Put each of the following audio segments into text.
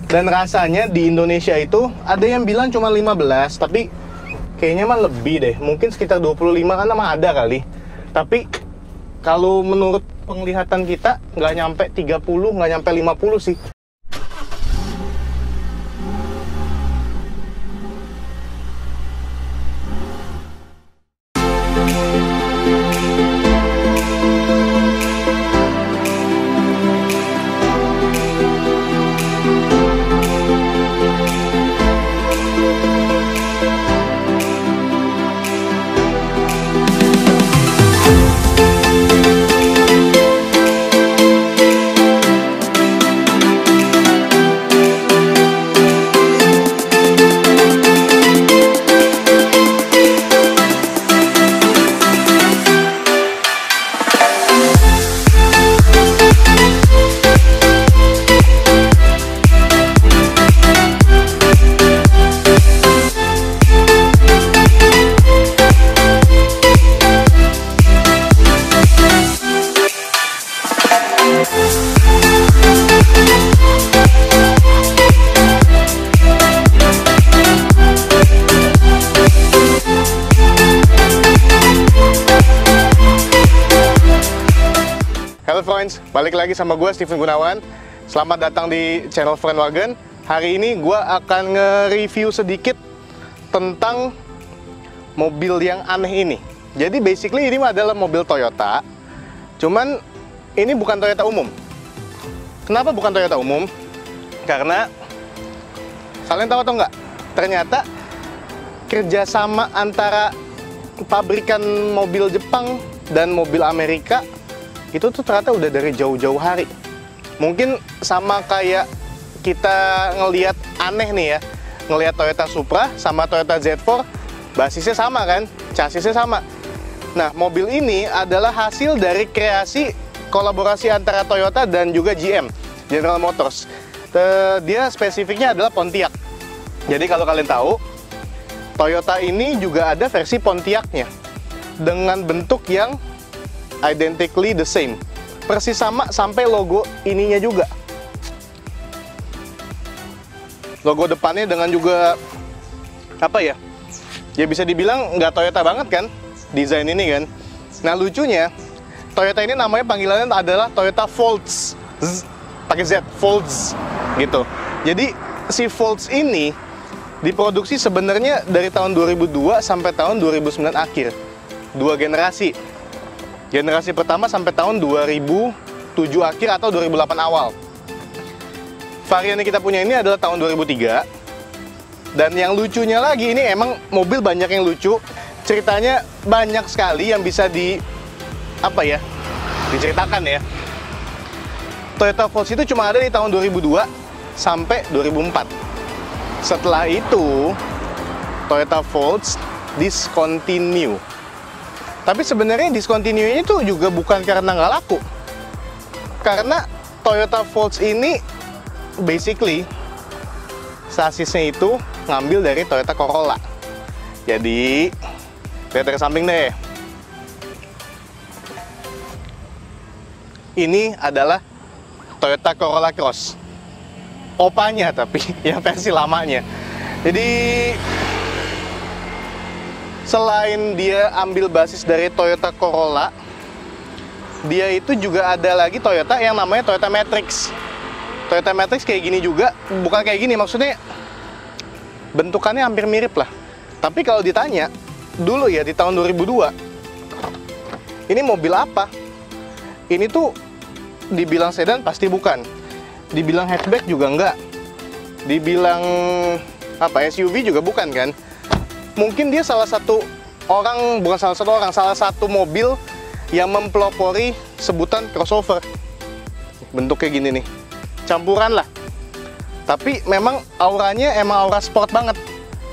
Dan rasanya di Indonesia itu ada yang bilang cuma 15, tapi kayaknya mah lebih deh. Mungkin sekitar 25 kan mah ada kali. Tapi kalau menurut penglihatan kita nggak nyampe 30, nggak nyampe 50 sih. Halo friends, balik lagi sama gue Steven Gunawan. Selamat datang di channel Friend Wagon. Hari ini gue akan nge-review sedikit tentang mobil yang aneh ini. Jadi basically ini adalah mobil Toyota. Cuman ini bukan Toyota umum. Kenapa bukan Toyota umum? Karena kalian tahu atau nggak? Ternyata kerjasama antara pabrikan mobil Jepang dan mobil Amerika itu tuh ternyata udah dari jauh-jauh hari. Mungkin sama kayak kita ngelihat aneh nih ya, ngelihat Toyota Supra sama Toyota Z4, basisnya sama kan, chassisnya sama. Nah, mobil ini adalah hasil dari kreasi kolaborasi antara Toyota dan juga GM, General Motors. Dia spesifiknya adalah Pontiac. Jadi kalau kalian tahu, Toyota ini juga ada versi Pontiacnya dengan bentuk yang identically the same, persis sama sampai logo ininya juga. Logo depannya dengan juga apa ya? Ya bisa dibilang nggak Toyota banget kan, desain ini kan. Nah lucunya, Toyota ini namanya panggilannya adalah Toyota Volts, pakai Z, Volts gitu. Jadi si Volts ini diproduksi sebenarnya dari tahun 2002 sampai tahun 2009 akhir, 2 generasi. Generasi pertama sampai tahun 2007 akhir atau 2008 awal. Varian yang kita punya ini adalah tahun 2003. Dan yang lucunya lagi, ini emang mobil banyak yang lucu. Ceritanya banyak sekali yang bisa diceritakan ya. Toyota Volts itu cuma ada di tahun 2002 sampai 2004. Setelah itu, Toyota Volts discontinue. Tapi sebenarnya discontinue itu juga bukan karena nggak laku. Karena Toyota Volts ini basically sasisnya itu ngambil dari Toyota Corolla. Jadi lihat dari samping deh. Ini adalah Toyota Corolla Cross. Opanya tapi yang versi lamanya. Jadi selain dia ambil basis dari Toyota Corolla, dia itu juga ada lagi Toyota yang namanya Toyota Matrix. Toyota Matrix kayak gini juga, bukan kayak gini, maksudnya bentukannya hampir mirip lah. Tapi kalau ditanya, dulu ya di tahun 2002, ini mobil apa? Ini tuh dibilang sedan pasti bukan, dibilang hatchback juga enggak, dibilang SUV juga bukan kan? Mungkin dia salah satu mobil yang mempelopori sebutan crossover. Bentuknya gini nih, campuran lah. Tapi memang auranya emang aura sport banget,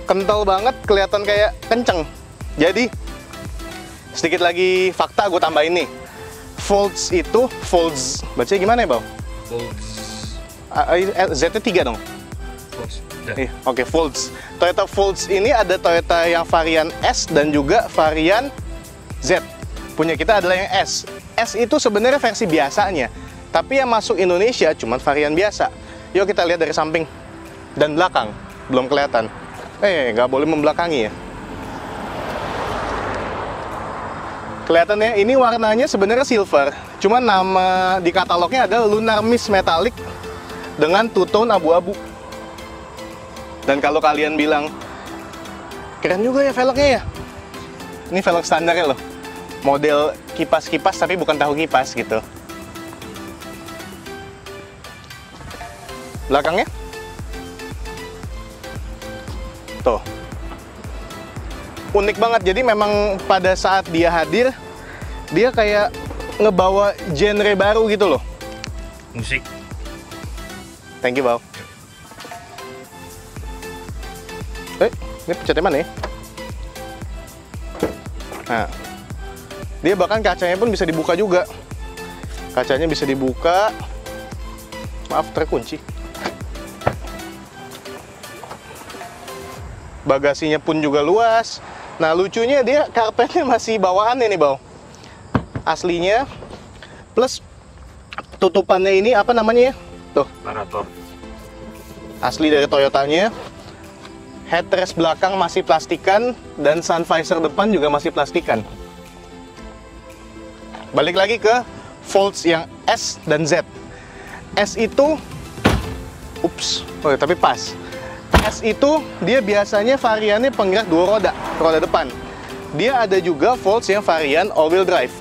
kental banget, kelihatan kayak kenceng. Jadi sedikit lagi fakta gue tambahin nih. Volts itu, Volts, bacanya gimana ya Bang? Volts. Z-nya 3 dong? Oke, Volts. Toyota Volts ini ada Toyota yang varian S dan juga varian Z. Punya kita adalah yang S. S itu sebenarnya versi biasanya, tapi yang masuk Indonesia cuma varian biasa. Yuk kita lihat dari samping. dan belakang belum kelihatan. Nggak boleh membelakangi ya. Kelihatannya ini warnanya sebenarnya silver, cuman nama di katalognya adalah Lunar Mist Metallic dengan two-tone abu-abu. Dan kalau kalian bilang keren juga ya velgnya ya, ini velg standarnya loh, model kipas-kipas tapi bukan tahu kipas gitu. Belakangnya tuh unik banget. Jadi memang pada saat dia hadir, dia kayak ngebawa genre baru gitu loh. Musik. Thank you, Bal. Ini pencetnya mana ya? Nah, dia bahkan kacanya pun bisa dibuka juga. Kacanya bisa dibuka. Maaf, terkunci. Bagasinya pun juga luas. Nah, lucunya dia karpetnya masih bawaannya nih, Bau. Aslinya. Plus tutupannya ini apa namanya ya? Tuh. Parator. Asli dari Toyotanya. Headrest belakang masih plastikan dan sun visor depan juga masih plastikan. Balik lagi ke Volts yang S dan Z. S itu tapi pas. S itu dia biasanya variannya penggerak dua roda depan. Dia ada juga Volts yang varian all-wheel drive.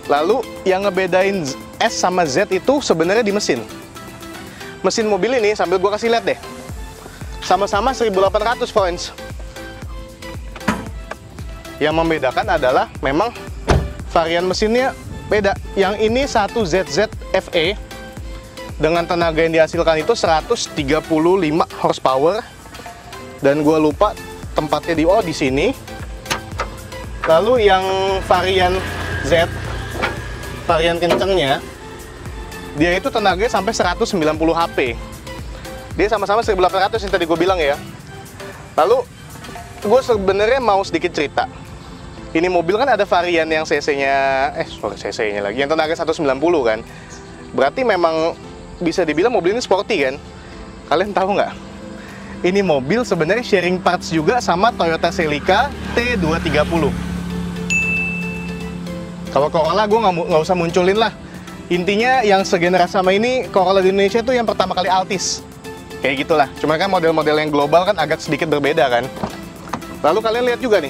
Lalu yang ngebedain S sama Z itu sebenarnya di mesin. Mesin mobil ini sambil gua kasih lihat deh. Sama-sama 1800 points. Yang membedakan adalah memang varian mesinnya beda. Yang ini 1ZZ FE dengan tenaga yang dihasilkan itu 135 horsepower. Dan gue lupa tempatnya di sini. Lalu yang varian Z, varian kencengnya, dia itu tenaganya sampai 190 HP. Dia sama-sama 1800 yang tadi gue bilang ya. Lalu gue sebenarnya mau sedikit cerita. Ini mobil kan ada varian yang cc-nya, cc-nya lagi, yang tenaga 190 kan. Berarti memang bisa dibilang mobil ini sporty kan. Kalian tahu nggak? Ini mobil sebenarnya sharing parts juga sama Toyota Celica T230. Kalau Corolla gue nggak usah munculin lah. Intinya yang segenerasi sama ini, Corolla di Indonesia tuh yang pertama kali Altis. Kayak gitulah. Cuma kan model-model yang global kan agak sedikit berbeda kan. Lalu kalian lihat juga nih,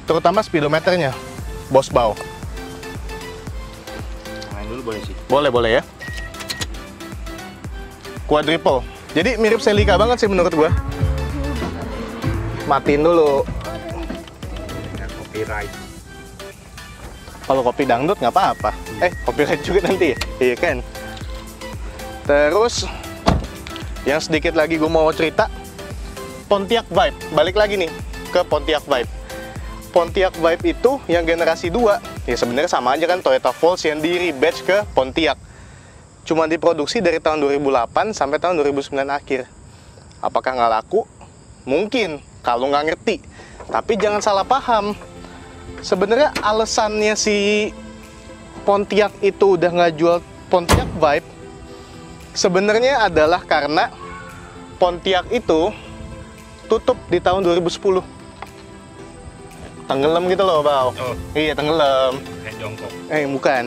terutama speedometernya, Boss Bau. Main dulu boleh sih? Boleh ya. Quadruple. Jadi mirip Celica banget sih menurut gua. Matiin dulu. Ya, copyright. Kalau kopi dangdut nggak apa-apa. Copyright juga nanti ya. Iya kan. Terus yang sedikit lagi gue mau cerita, Pontiac Vibe. Balik lagi nih ke Pontiac Vibe. Pontiac Vibe itu yang generasi 2. Ya sebenarnya sama aja kan Toyota Volts yang di rebatch ke Pontiac. Cuma diproduksi dari tahun 2008 sampai tahun 2009 akhir. Apakah nggak laku? Mungkin, kalau nggak ngerti. Tapi jangan salah paham. Sebenarnya alasannya si Pontiac itu udah nggak jual Pontiac Vibe, sebenarnya adalah karena Pontiac itu tutup di tahun 2010. Tenggelam gitu loh, Bau. Oh. Iya, tenggelam. Jongkok. Bukan.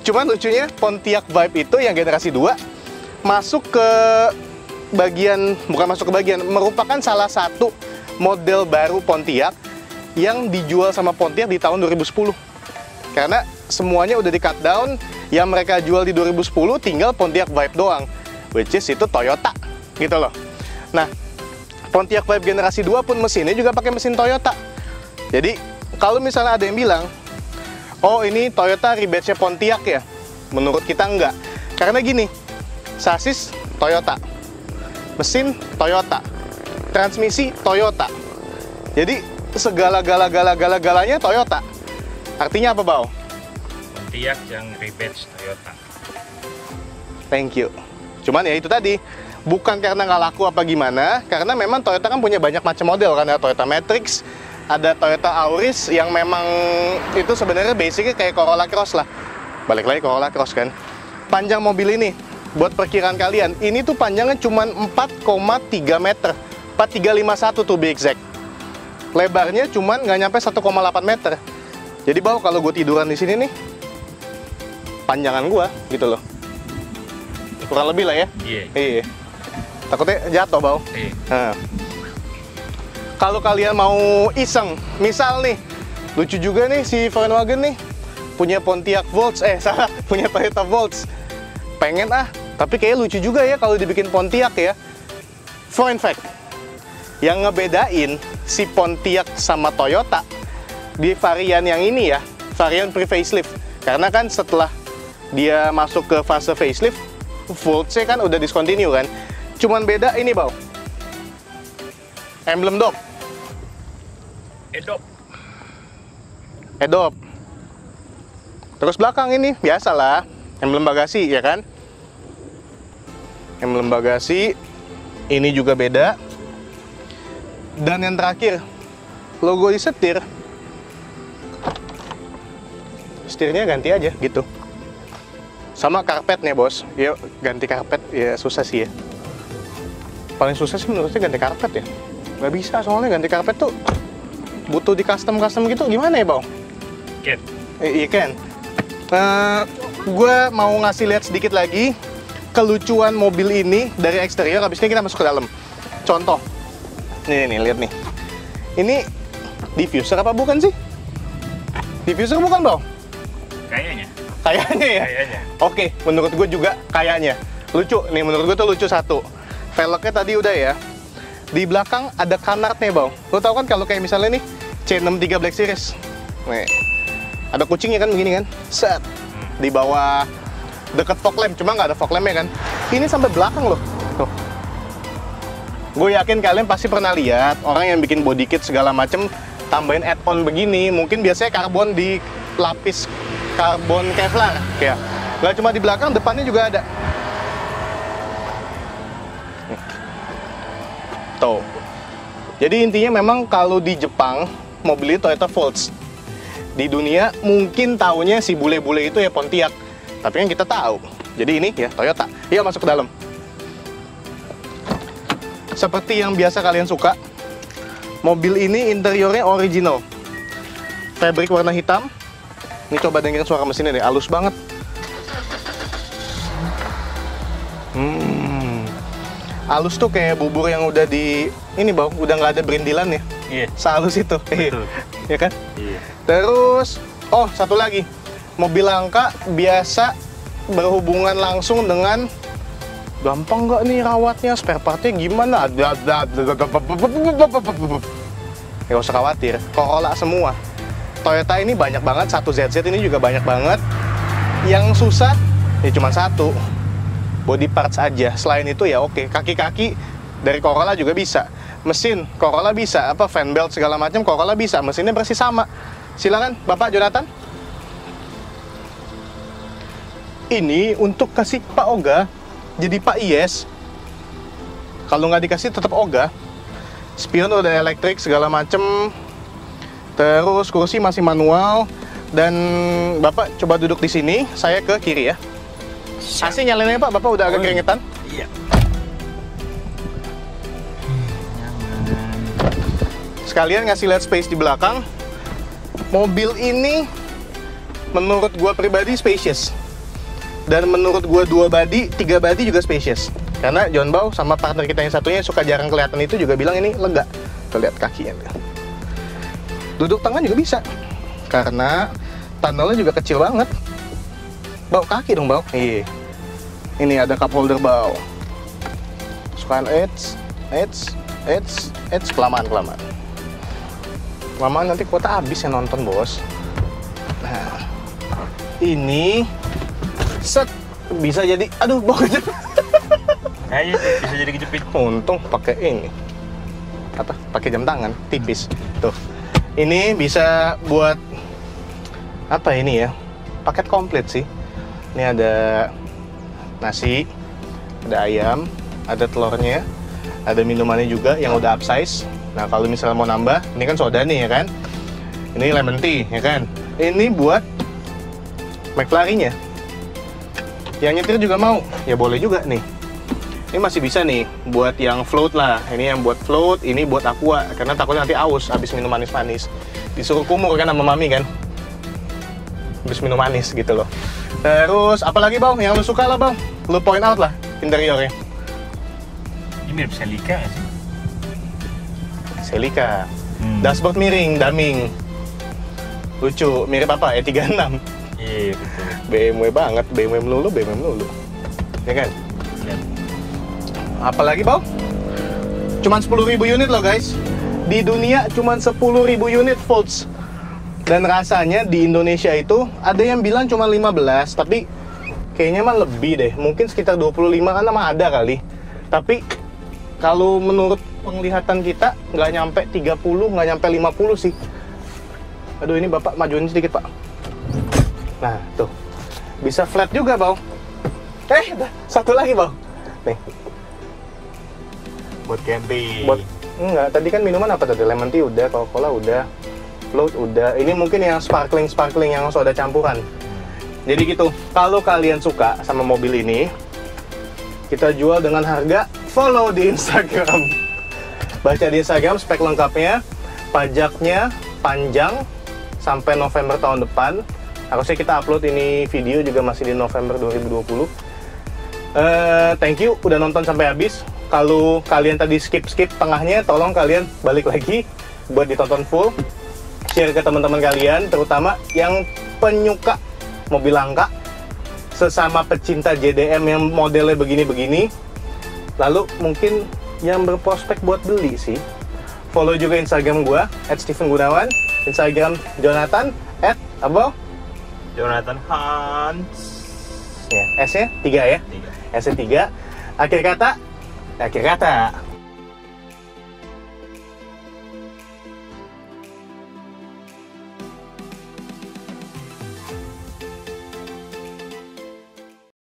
Cuman lucunya Pontiac Vibe itu yang generasi 2 masuk ke bagian, merupakan salah satu model baru Pontiac yang dijual sama Pontiac di tahun 2010. Karena semuanya udah di cut down, yang mereka jual di 2010 tinggal Pontiac Vibe doang, which is itu Toyota gitu loh. Nah, Pontiac Vibe generasi 2 pun mesinnya juga pakai mesin Toyota. Jadi kalau misalnya ada yang bilang, oh ini Toyota rebatch-nya Pontiac ya, menurut kita enggak. Karena gini, sasis Toyota, mesin Toyota, transmisi Toyota. Jadi segala-galanya Toyota. Artinya apa, Bau? Pontiac yang rebatch Toyota. Thank you. Cuman ya itu tadi, bukan karena nggak laku apa gimana, karena memang Toyota kan punya banyak macam model kan, ada Toyota Matrix, ada Toyota Auris yang memang itu sebenarnya basicnya kayak Corolla Cross lah. Balik lagi Corolla Cross kan. Panjang mobil ini buat perkiraan kalian, ini tuh panjangnya cuma 4,3 meter. 4351 tuh be exact. Lebarnya cuman nggak nyampe 1,8 meter. Jadi bau kalau gue tiduran di sini nih, panjangan gue gitu loh. Kurang lebih lah ya. Iya. Takutnya jatuh bau. Nah. Kalau kalian mau iseng, misal nih, lucu juga nih si Volkswagen nih, punya Pontiac Volts, punya Toyota Volts. Pengen tapi kayak lucu juga ya kalau dibikin Pontiac ya. Fun fact, yang ngebedain si Pontiac sama Toyota di varian yang ini ya, varian pre-facelift. Karena kan setelah dia masuk ke fase facelift, Volts-nya kan udah discontinue kan. Cuman beda ini bau, emblem dop. Edop. Terus belakang ini biasalah emblem bagasi ya kan. Emblem bagasi ini juga beda. Dan yang terakhir, logo di setir. Setirnya ganti aja gitu. Sama karpetnya bos. Ya ganti karpet ya susah sih ya. Paling susah sih menurut saya ganti karpet ya. Nggak bisa soalnya ganti karpet tuh butuh di custom gitu. Gimana ya bang? Iya kan. Gue mau ngasih lihat sedikit lagi kelucuan mobil ini dari eksterior. Habis ini kita masuk ke dalam. Contoh. Nih lihat nih. Ini diffuser apa bukan sih? Diffuser bukan bang? Kayaknya ya? Oke, menurut gue juga kayaknya. Lucu, nih menurut gue tuh lucu satu. Velgnya tadi udah ya. Di belakang ada kanartnya bang. Lo tau kan kalau kayak misalnya nih C63 Black Series. Nih, ada kucingnya kan begini kan. Set. Di bawah deket fog lamp, cuma nggak ada fog lampnya kan. Ini sampai belakang loh. Tuh. Gue yakin kalian pasti pernah lihat orang yang bikin body kit segala macem tambahin add-on begini. Mungkin biasanya karbon di lapis karbon Kevlar kayak. Nggak cuma di belakang, depannya juga ada. Tuh. Jadi intinya memang kalau di Jepang mobil itu Toyota Volts. Di dunia mungkin taunya si bule-bule itu ya Pontiac. Tapi kan kita tahu. Jadi ini ya Toyota. Yuk masuk ke dalam. Seperti yang biasa kalian suka, mobil ini interiornya original. Fabric warna hitam. Ini coba dengerin suara mesinnya deh, halus banget. Halus tuh kayak bubur yang udah di ini bang, udah nggak ada berindilan ya. Iya. Sehalus itu. Betul. Ya kan? Iya. Terus, satu lagi, mobil langka biasa berhubungan langsung dengan gampang nggak nih rawatnya, spare partnya gimana? Nggak usah khawatir, Corolla semua. Toyota ini banyak banget, 1ZZ ini juga banyak banget. Yang susah ya cuma satu, body parts aja. Selain itu ya oke, kaki-kaki dari Corolla juga bisa. Mesin Corolla bisa, fan belt segala macam Corolla bisa. Mesinnya bersih sama. Silakan Bapak Jonathan. Ini untuk kasih Pak Oga jadi Pak Iyes. Kalau nggak dikasih tetap Oga. Spion udah elektrik segala macem. Terus kursi masih manual. Dan Bapak coba duduk di sini, saya ke kiri ya. AC nyalain aja Pak, Bapak udah agak keringetan. Iya. Sekalian ngasih lihat space di belakang. Mobil ini menurut gua pribadi spacious. Dan menurut gua 2 body, 3 body juga spacious. Karena John Bau sama partner kita yang satunya suka jarang kelihatan itu juga bilang ini lega. Tuh lihat kakinya. Duduk tangan juga bisa. Karena tunnelnya juga kecil banget. Bau kaki dong Bau. Iya. Ini ada cup holder Bau. Sukaan edge, kelamaan. Kelamaan nanti kuota habis yang nonton bos. Nah, ini set bisa jadi, aduh Bau kejepit. Kayaknya bisa jadi kejepit. Untung pakai ini. Apa? Pakai jam tangan tipis. Tuh. Ini bisa buat apa ini ya? Paket komplit sih. Ini ada nasi, ada ayam, ada telurnya, ada minumannya juga yang udah upsize. Nah kalau misalnya mau nambah, ini kan soda nih ya kan? Ini lemon tea ya kan? Ini buat McFlurry-nya. Yang nyetir juga mau? Ya boleh juga nih. Ini masih bisa nih buat yang float lah. Ini yang buat float, ini buat aqua. Karena takutnya nanti aus habis minum manis-manis. Disuruh kumur kan sama mami kan. Habis minum manis gitu loh. Terus apalagi bang yang lu suka lah bang? Lu point out lah interiornya. Ini mirip Celica nggak sih? Celica. Dashboard miring, daming. Lucu, mirip apa? E36. Iya betul. BMW banget, BMW melulu. Ya kan? Lihat. Apalagi bang? Cuman 10.000 unit loh guys. Di dunia cuman 10.000 unit Volts. Dan rasanya di Indonesia itu ada yang bilang cuma 15, tapi kayaknya mah lebih deh. Mungkin sekitar 25 kan mah ada kali. Tapi kalau menurut penglihatan kita nggak nyampe 30, nggak nyampe 50 sih. Aduh ini bapak majuin sedikit pak. Nah tuh bisa flat juga bang. Satu lagi bang. Nih. Buat camping. Buat enggak, tadi kan minuman apa tadi? Lemon tea udah, Coca-Cola udah, float udah. Ini mungkin yang sparkling yang soda campuran. Jadi gitu. Kalau kalian suka sama mobil ini, kita jual dengan harga, follow di Instagram. Baca di Instagram spek lengkapnya, pajaknya panjang sampai November tahun depan. Harusnya kita upload ini video juga masih di November 2020. Thank you udah nonton sampai habis. Kalau kalian tadi skip tengahnya, tolong kalian balik lagi buat ditonton full. Share ke teman-teman kalian, terutama yang penyuka mobil langka, sesama pecinta JDM yang modelnya begini-begini. Lalu mungkin yang berprospek buat beli sih. Follow juga Instagram gua @StephenGunawan, Instagram Jonathan @apa? Jonathan Hans. Ya, S-nya 3 ya? 3. S-nya 3. Akhir kata